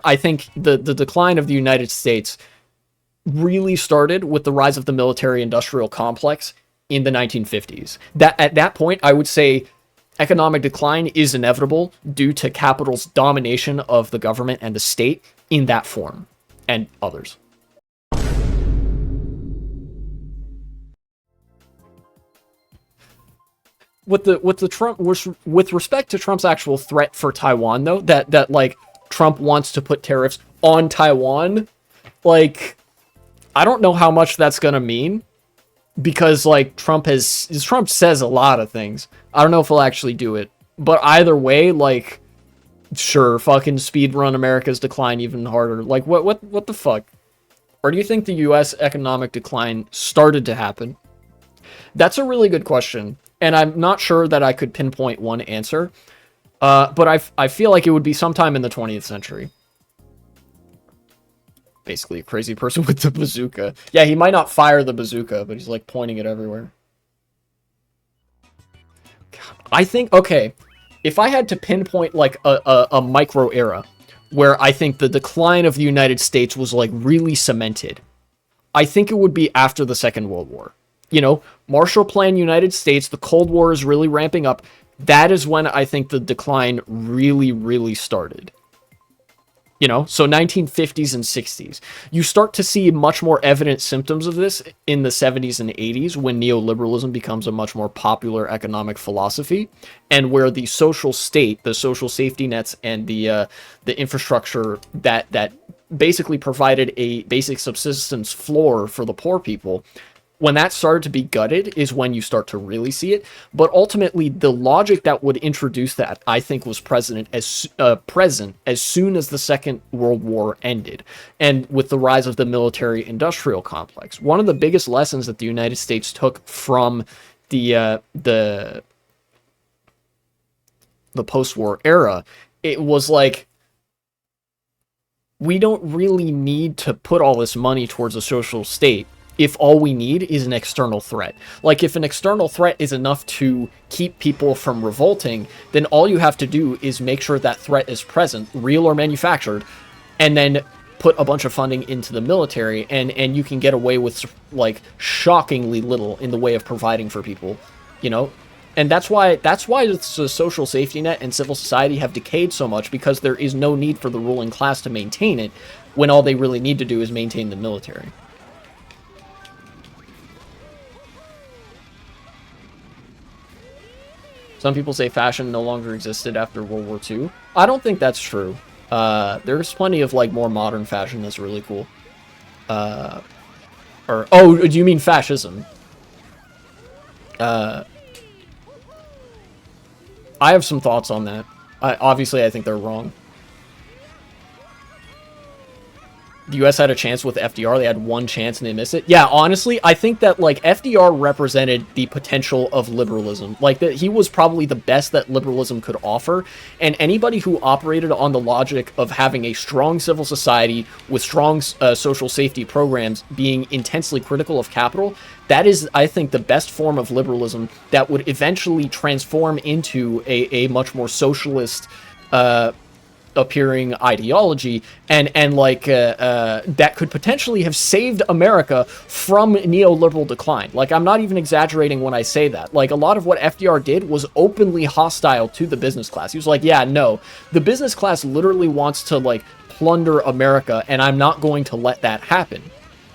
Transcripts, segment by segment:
I think the decline of the United States really started with the rise of the military-industrial complex in the 1950s. That at that point, I would say economic decline is inevitable due to capital's domination of the government and the state in that form, and others. With respect to Trump's actual threat for Taiwan, though, that like Trump wants to put tariffs on Taiwan, like I don't know how much that's gonna mean, because like Trump says a lot of things. I don't know if he'll actually do it, but either way, like sure, fucking speed run America's decline even harder. Like what the fuck? Or do you think the U.S. economic decline started to happen? That's a really good question, and I'm not sure that I could pinpoint one answer. But I feel like it would be sometime in the 20th century. Basically a crazy person with the bazooka. Yeah, he might not fire the bazooka, but he's like pointing it everywhere. I think, okay, if I had to pinpoint like a micro era where I think the decline of the United States was like really cemented, I think it would be after the Second World War. You know, Marshall Plan United States, the Cold War is really ramping up. That is when I think the decline really, really started. You know, so 1950s and 60s. You start to see much more evident symptoms of this in the 70s and 80s when neoliberalism becomes a much more popular economic philosophy, and where the social state, the social safety nets, and the infrastructure that basically provided a basic subsistence floor for the poor people, when that started to be gutted is when you start to really see it. But ultimately, the logic that would introduce that, I think, was present as soon as the Second World War ended, and with the rise of the military-industrial complex. One of the biggest lessons that the United States took from the post-war era, it was like, we don't really need to put all this money towards a social state if all we need is an external threat. Like, if an external threat is enough to keep people from revolting, then all you have to do is make sure that threat is present, real or manufactured, and then put a bunch of funding into the military, and you can get away with, like, shockingly little in the way of providing for people, you know? And that's why the social safety net and civil society have decayed so much, because there is no need for the ruling class to maintain it, when all they really need to do is maintain the military. Some people say fashion no longer existed after World War II. I don't think that's true. There's plenty of, like, more modern fashion that's really cool. Oh, do you mean fascism? I have some thoughts on that. Obviously, I think they're wrong. The U.S. had a chance with FDR. They had one chance and they missed it. Yeah, honestly, I think that, like, FDR represented the potential of liberalism. Like, that he was probably the best that liberalism could offer. And anybody who operated on the logic of having a strong civil society with strong social safety programs being intensely critical of capital, that is, I think, the best form of liberalism that would eventually transform into a much more socialist appearing ideology, and that could potentially have saved America from neoliberal decline. Like, I'm not even exaggerating when I say that. Like, a lot of what FDR did was openly hostile to the business class. He was like, yeah, no, the business class literally wants to, like, plunder America, and I'm not going to let that happen,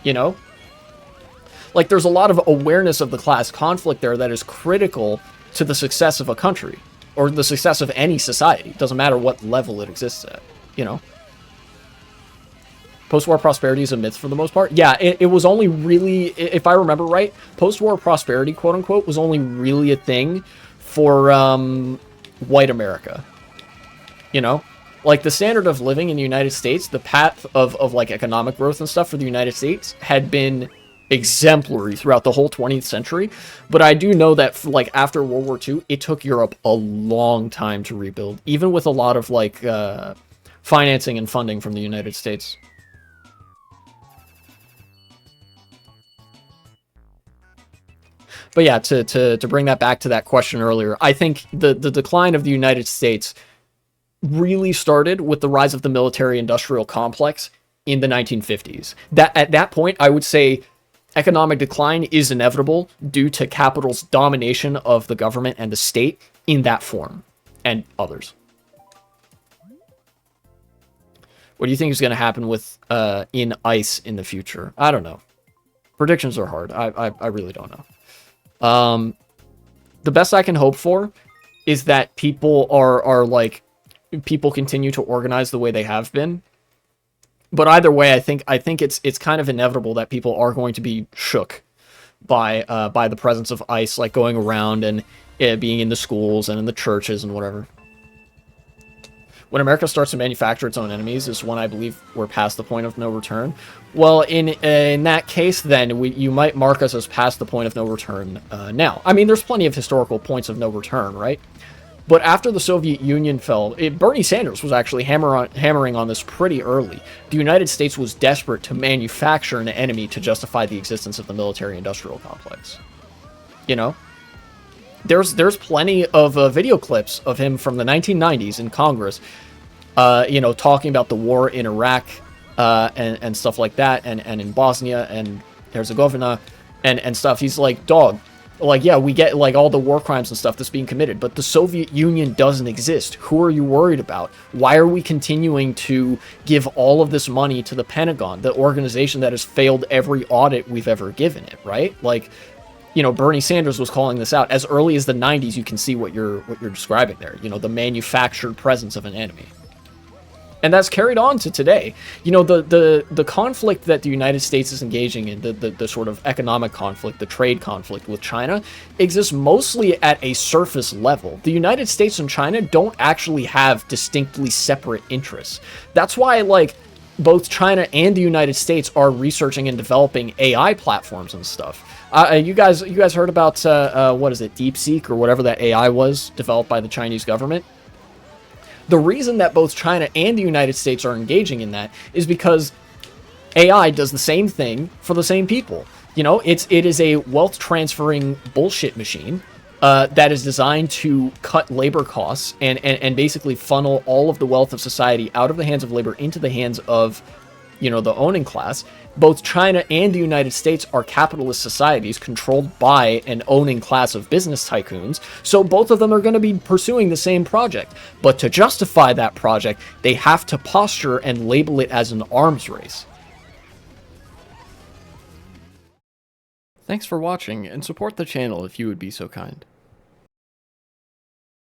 you know? Like, there's a lot of awareness of the class conflict there that is critical to the success of a country, or the success of any society. It doesn't matter what level it exists at, you know? Post-war prosperity is a myth for the most part. Yeah, it was only really, if I remember right, post-war prosperity, quote-unquote, was only really a thing for white America, you know? Like, the standard of living in the United States, the path of like, economic growth and stuff for the United States had been exemplary throughout the whole 20th century, but I do know that, like, after World War II, it took Europe a long time to rebuild, even with a lot of, like, financing and funding from the United States. But yeah, to bring that back to that question earlier, I think the decline of the United States really started with the rise of the military-industrial complex in the 1950s. That at that point, I would say economic decline is inevitable due to capital's domination of the government and the state in that form, and others. What do you think is going to happen with in ICE in the future? I don't know. Predictions are hard. I really don't know. The best I can hope for is that people are like, people continue to organize the way they have been. But either way, I think it's kind of inevitable that people are going to be shook by the presence of ICE, like going around and being in the schools and in the churches and whatever. When America starts to manufacture its own enemies is when I believe we're past the point of no return. Well, in that case, then you might mark us as past the point of no return now. I mean, there's plenty of historical points of no return, right? But after the Soviet Union fell, Bernie Sanders was actually hammering on this pretty early. The United States was desperate to manufacture an enemy to justify the existence of the military-industrial complex. You know? There's plenty of video clips of him from the 1990s in Congress, you know, talking about the war in Iraq and stuff like that, and in Bosnia and Herzegovina and stuff. He's like, dog, like, yeah, we get like all the war crimes and stuff that's being committed, but the Soviet Union doesn't exist. Who are you worried about? Why are we continuing to give all of this money to the Pentagon, the organization that has failed every audit we've ever given it, right? Like, you know, Bernie Sanders was calling this out as early as the 90s. You can see what you're describing there. You know, the manufactured presence of an enemy, and that's carried on to today. You know, the conflict that the United States is engaging in, the sort of economic conflict, the trade conflict with China, exists mostly at a surface level. The United States and China don't actually have distinctly separate interests. That's why, like, both China and the United States are researching and developing AI platforms and stuff. You guys heard about what is it, DeepSeek or whatever that AI was developed by the Chinese government? The reason that both China and the United States are engaging in that is because AI does the same thing for the same people. You know, it is a wealth transferring bullshit machine that is designed to cut labor costs and basically funnel all of the wealth of society out of the hands of labor into the hands of, you know, the owning class. Both China and the United States are capitalist societies controlled by an owning class of business tycoons, so both of them are going to be pursuing the same project. But to justify that project, they have to posture and label it as an arms race. Thanks for watching, and support the channel if you would be so kind.